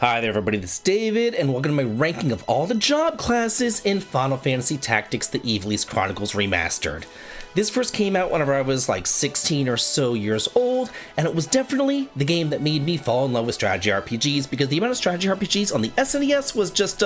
Hi there everybody, this is David, and welcome to my ranking of all the job classes in Final Fantasy Tactics: The Ivalice Chronicles Remastered. This first came out whenever I was like 16 or so years old, and it was definitely the game that made me fall in love with strategy RPGs, because the amount of strategy RPGs on the SNES was just,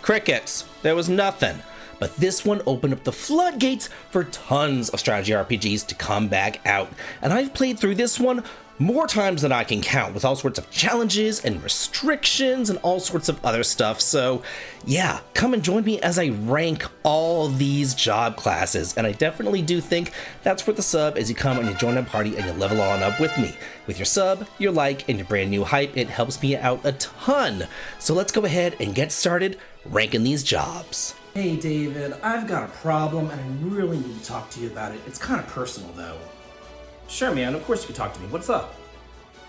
crickets. There was nothing. But this one opened up the floodgates for tons of strategy RPGs to come back out, and I've played through this one more times than I can count, with all sorts of challenges and restrictions and all sorts of other stuff. So yeah, come and join me as I rank all these job classes, and I definitely do think that's worth the sub as you come and you join a party and you level on up with me. With your sub, your like, and your brand new hype, it helps me out a ton. So let's go ahead and get started ranking these jobs. Hey David, I've got a problem and I really need to talk to you about it. It's kind of personal though. Sure man, of course you can talk to me. What's up?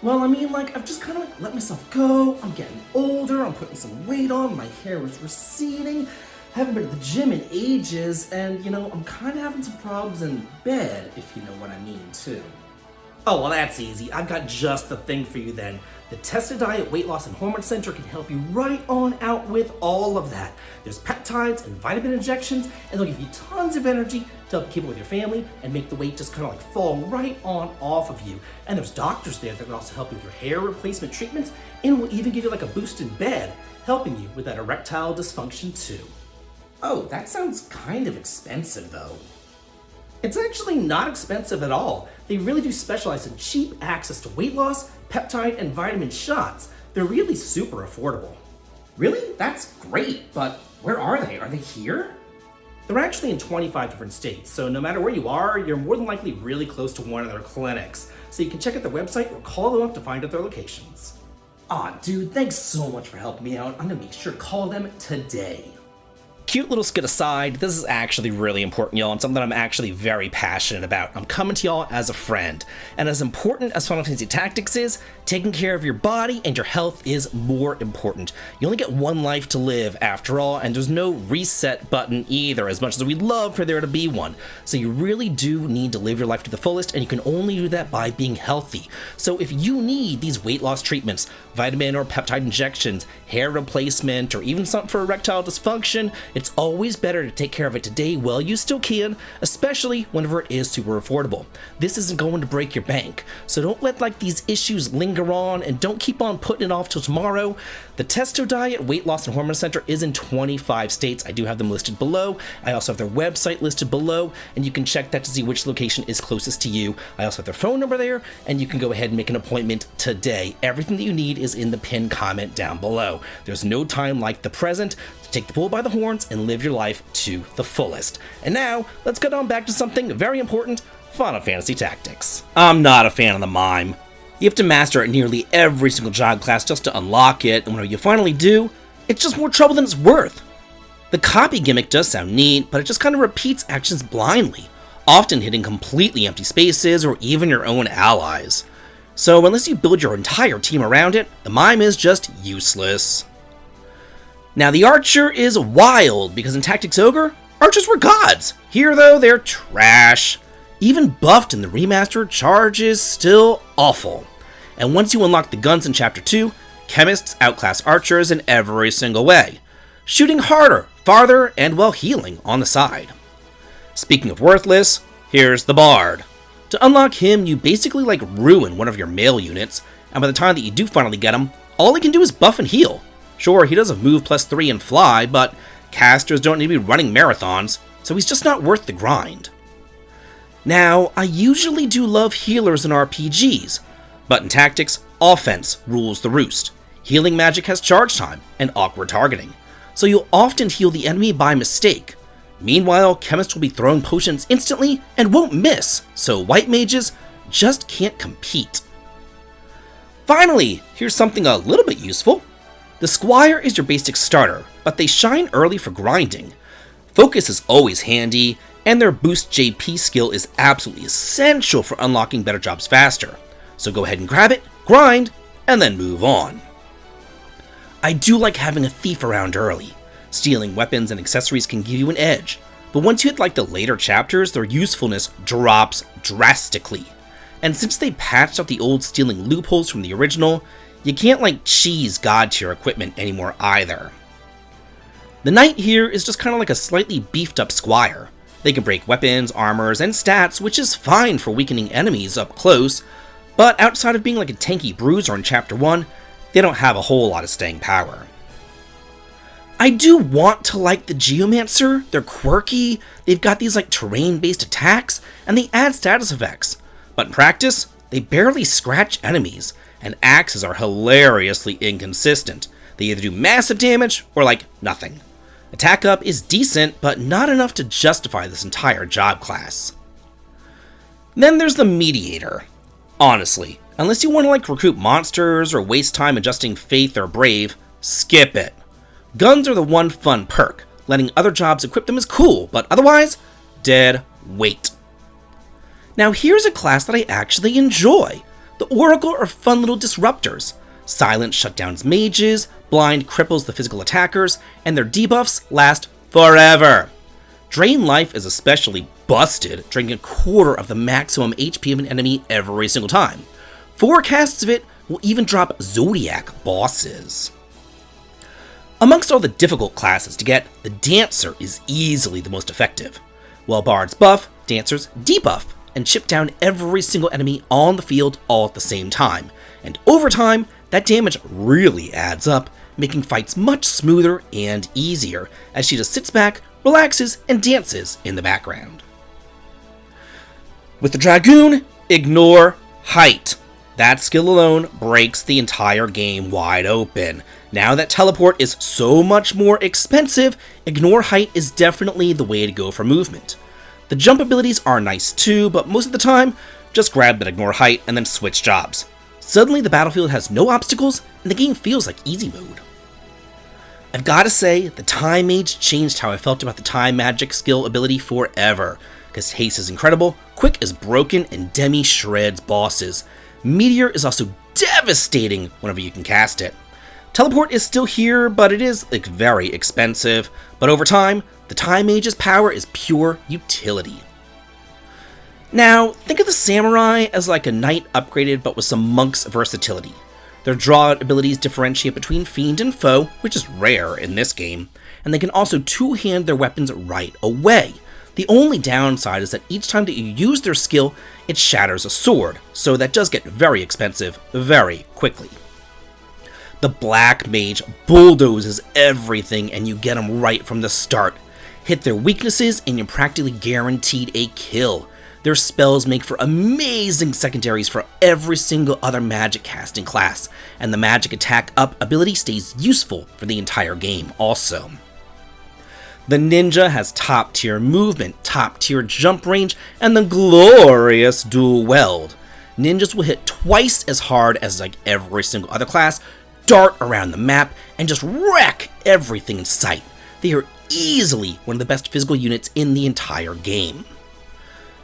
Well, I mean, I've just kind of let myself go. I'm getting older, I'm putting some weight on, my hair is receding, haven't been to the gym in ages, and, I'm kind of having some problems in bed, if you know what I mean, too. Oh, well that's easy. I've got just the thing for you then. The Tested Diet Weight Loss and Hormone Center can help you right on out with all of that. There's peptides and vitamin injections, and they'll give you tons of energy to help keep it with your family and make the weight just kind of fall right on off of you. And there's doctors there that can also help you with your hair replacement treatments, and will even give you a boost in bed, helping you with that erectile dysfunction too. Oh, that sounds kind of expensive though. It's actually not expensive at all. They really do specialize in cheap access to weight loss, peptide, and vitamin shots. They're really super affordable. Really? That's great, but where are they? Are they here? They're actually in 25 different states, so no matter where you are, you're more than likely really close to one of their clinics. So you can check out their website or call them up to find out their locations. Aw, dude, thanks so much for helping me out. I'm gonna make sure to call them today. Cute little skit aside, this is actually really important, y'all, and something I'm actually very passionate about. I'm coming to y'all as a friend, and as important as Final Fantasy Tactics is, taking care of your body and your health is more important. You only get one life to live after all, and there's no reset button either, as much as we'd love for there to be one. So you really do need to live your life to the fullest, and you can only do that by being healthy. So if you need these weight loss treatments, vitamin or peptide injections, hair replacement, or even something for erectile dysfunction, it's always better to take care of it today while you still can, especially whenever it is super affordable. This isn't going to break your bank, so don't let these issues linger on, and don't keep on putting it off till tomorrow. The Testo Diet Weight Loss and Hormone Center is in 25 states. I do have them listed below. I also have their website listed below, and you can check that to see which location is closest to you. I also have their phone number there, and you can go ahead and make an appointment today. Everything that you need is in the pinned comment down below. There's no time like the present to take the bull by the horns and live your life to the fullest. And now, let's get on back to something very important: Final Fantasy Tactics. I'm not a fan of the mime. You have to master at nearly every single job class just to unlock it, and when you finally do, it's just more trouble than it's worth. The copy gimmick does sound neat, but it just kind of repeats actions blindly, often hitting completely empty spaces or even your own allies. So unless you build your entire team around it, the mime is just useless. Now the archer is wild, because in Tactics Ogre, archers were gods. Here though, they're trash. Even buffed in the remastered, charge is still awful. And once you unlock the guns in Chapter 2, chemists outclass archers in every single way, shooting harder, farther, and while healing on the side. Speaking of worthless, here's the bard. To unlock him, you basically ruin one of your male units, and by the time that you do finally get him, all he can do is buff and heal. Sure, he does have move +3 and fly, but casters don't need to be running marathons, so he's just not worth the grind. Now, I usually do love healers in RPGs, but in Tactics, offense rules the roost. Healing magic has charge time and awkward targeting, so you'll often heal the enemy by mistake. Meanwhile, chemists will be throwing potions instantly and won't miss, so white mages just can't compete. Finally, here's something a little bit useful. The Squire is your basic starter, but they shine early for grinding. Focus is always handy, and their Boost JP skill is absolutely essential for unlocking better jobs faster. So go ahead and grab it, grind, and then move on. I do like having a thief around early. Stealing weapons and accessories can give you an edge, but once you hit the later chapters, their usefulness drops drastically. And since they patched out the old stealing loopholes from the original, You can't like cheese god tier equipment anymore either. The knight here is just kind of like a slightly beefed up squire. They can break weapons, armors, and stats, which is fine for weakening enemies up close, but outside of being like a tanky bruiser in Chapter 1, they don't have a whole lot of staying power. I do want to like the Geomancer. They're quirky, they've got these like terrain-based attacks, and they add status effects. But in practice, they barely scratch enemies, and axes are hilariously inconsistent. They either do massive damage or like nothing. Attack up is decent, but not enough to justify this entire job class. Then there's the Mediator. Honestly, unless you want to like recruit monsters or waste time adjusting faith or brave, skip it. Guns are the one fun perk. Letting other jobs equip them is cool, but otherwise, dead weight. Now here's a class that I actually enjoy. The Oracle are fun little disruptors. Silence shutdowns mages, blind cripples the physical attackers, and their debuffs last forever. Drain life is especially busted, draining a quarter of the maximum HP of an enemy every single time. 4 casts of it will even drop Zodiac bosses. Amongst all the difficult classes to get, the Dancer is easily the most effective. While Bards buff, Dancers debuff, and chip down every single enemy on the field all at the same time. And over time, that damage really adds up, making fights much smoother and easier, as she just sits back, relaxes, and dances in the background. With the Dragoon, ignore height. That skill alone breaks the entire game wide open. Now that teleport is so much more expensive, ignore height is definitely the way to go for movement. The jump abilities are nice too, but most of the time, just grab that ignore height and then switch jobs. Suddenly the battlefield has no obstacles and the game feels like easy mode. I've gotta say, the Time Mage changed how I felt about the Time Magic skill ability forever, because haste is incredible, quick is broken, and Demi shreds bosses. Meteor is also devastating whenever you can cast it. Teleport is still here, but it is like very expensive, but over time, the Time Mage's power is pure utility. Now, think of the Samurai as like a knight upgraded but with some monk's versatility. Their draw abilities differentiate between fiend and foe, which is rare in this game, and they can also two-hand their weapons right away. The only downside is that each time that you use their skill, it shatters a sword, so that does get very expensive very quickly. The Black Mage bulldozes everything and you get them right from the start. Hit their weaknesses and you're practically guaranteed a kill. Their spells make for amazing secondaries for every single other magic casting class, and the magic attack up ability stays useful for the entire game also. The Ninja has top tier movement, top tier jump range, and the glorious dual weld. Ninjas will hit twice as hard as like every single other class, dart around the map, and just wreck everything in sight. They are easily one of the best physical units in the entire game.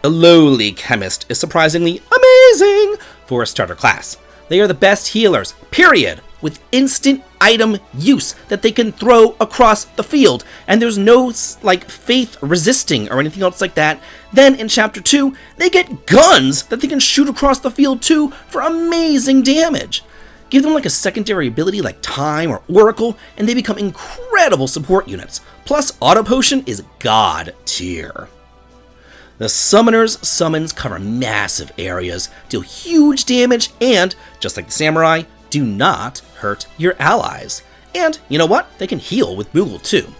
The Lowly Chemist is surprisingly amazing for a starter class. They are the best healers, period, with instant item use that they can throw across the field, and there's no like faith resisting or anything else like that. Then in Chapter 2, they get guns that they can shoot across the field too for amazing damage. Give them like a secondary ability like Time or Oracle, and they become incredible support units. Plus, Auto Potion is god tier. The Summoner's summons cover massive areas, deal huge damage, and, just like the Samurai, do not hurt your allies. And, you know what? They can heal with Moogle too.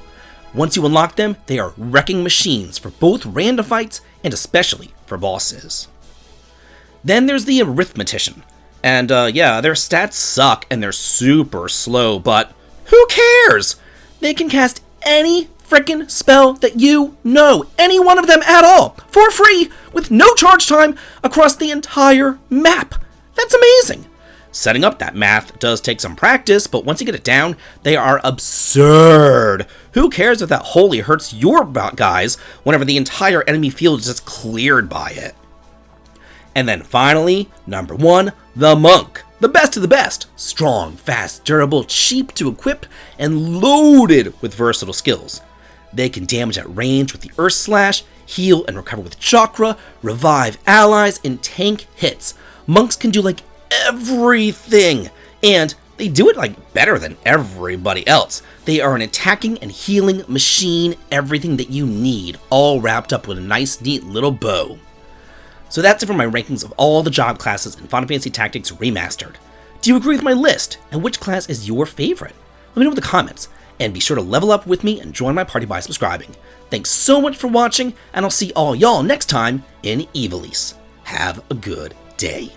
Once you unlock them, they are wrecking machines for both random fights and especially for bosses. Then there's the Arithmetician. And yeah, their stats suck and they're super slow, but who cares? They can cast any frickin' spell that you know, any one of them at all, for free, with no charge time across the entire map. That's amazing. Setting up that math does take some practice, but once you get it down, they are absurd. Who cares if that holy hurts your guys whenever the entire enemy field is just cleared by it? And then finally, number 1, the Monk. The best of the best. Strong, fast, durable, cheap to equip, and loaded with versatile skills. They can damage at range with the Earth Slash, heal and recover with Chakra, revive allies, and tank hits. Monks can do like everything, And they do it like better than everybody else. They are an attacking and healing machine, everything that you need, all wrapped up with a nice, neat little bow. So that's it for my rankings of all the job classes in Final Fantasy Tactics Remastered. Do you agree with my list? And which class is your favorite? Let me know in the comments, and be sure to level up with me and join my party by subscribing. Thanks so much for watching, and I'll see all y'all next time in Ivalice. Have a good day.